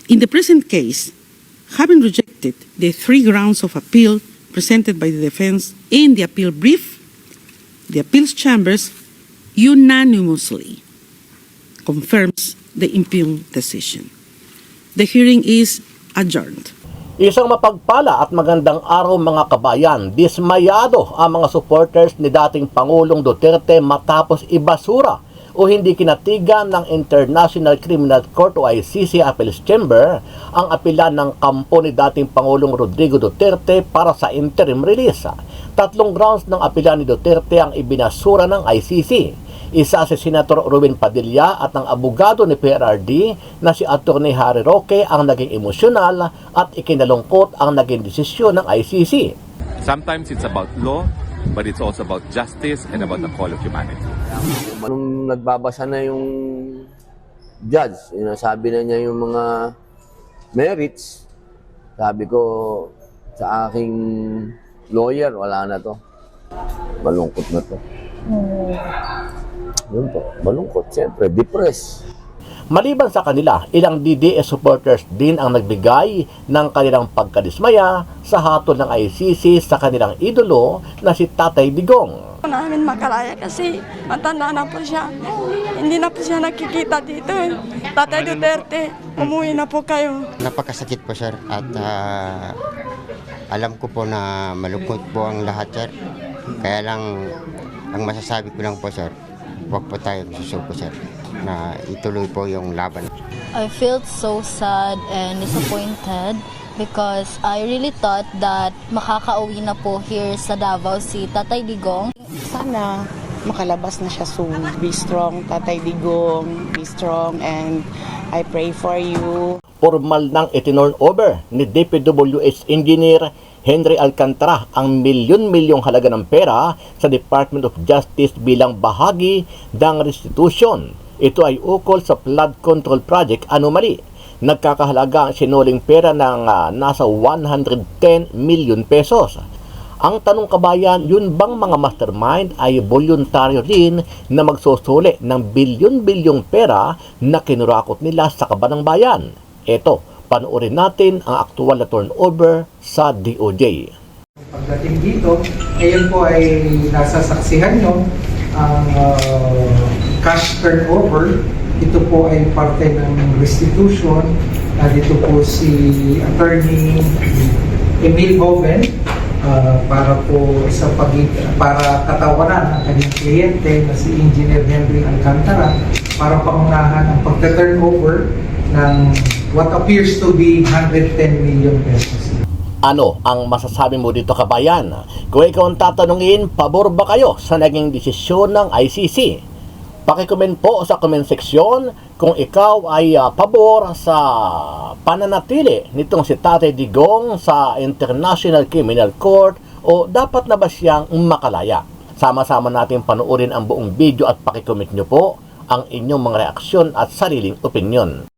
In the present case, having rejected the three grounds of appeal presented by the defense in the appeal brief, the appeals chambers unanimously confirms the impugned decision. The hearing is adjourned. Isang mapagpala at magandang araw mga kabayan. Dismayado ang mga supporters ni dating Pangulong Duterte matapos ibasura o hindi kinatigan ng International Criminal Court o ICC Appeals Chamber ang apela ng kampo ni dating Pangulong Rodrigo Duterte para sa interim release. Tatlong grounds ng apela ni Duterte ang ibinasura ng ICC. Isa si Senator Ruben Padilla at ang abogado ni PRRD na si Atty. Harry Roque ang naging emosyonal at ikinalungkot ang naging desisyon ng ICC. Sometimes it's about law, but it's also about justice and about the call of humanity. Nung nagbabasa na yung judge, sabi na niya yung mga merits, sabi ko sa aking lawyer, wala na to. Malungkot na to. Yun po, malungkot. Siyempre, depressed. Maliban sa kanila, ilang DDS supporters din ang nagbigay ng kanilang pagkadismaya sa hatol ng ICC sa kanilang idolo na si Tatay Digong. Namin makalaya kasi matanda na po siya. Hindi na po siya nakikita dito. Tatay Duterte, umuwi na po kayo. Napakasakit po sir at alam ko po na malungkot po ang lahat sir. Kaya lang, ang masasabi ko lang po sir, huwag po tayong susuko sir na ituloy po yung laban. I felt so sad and disappointed because I really thought that makakauwi na po here sa Davao si Tatay Digong. Sana makalabas na siya soon. Be strong, Tatay Digong. Be strong and I pray for you. Formal nang itinurn over ni DPWH Engineer Henry Alcantara ang milyon-milyong halaga ng pera sa Department of Justice bilang bahagi ng restitution. Ito ay ukol sa flood control project anomaly. Nagkakahalaga ang sinuling pera ng nasa 110 million pesos. Ang tanong kabayan, yun bang mga mastermind ay voluntaryo din na magsusuli ng bilyon-bilyong pera na kinurakot nila sa kaban ng bayan? Ito, panoorin natin ang aktual na turnover sa DOJ. Pagdating dito, ngayon po ay nasa saksihan nyo ang cash turnover. Ito po ay parte ng restitution. Dito po si Attorney Emil Hoven para po para katawanan ang kanyang kliyente na si Engineer Henry Alcantara para pangunahan ang pagta-turnover ng what appears to be 110 million pesos. Ano ang masasabi mo dito kabayan? Kung ikaw ang tatanungin, pabor ba kayo sa naging desisyon ng ICC? Pakicomment po sa comment section kung ikaw ay pabor sa pananatili nitong si Tatay Digong sa International Criminal Court o dapat na ba siyang makalaya? Sama-sama natin panoorin ang buong video at pakicomment nyo po ang inyong mga reaksyon at sariling opinyon.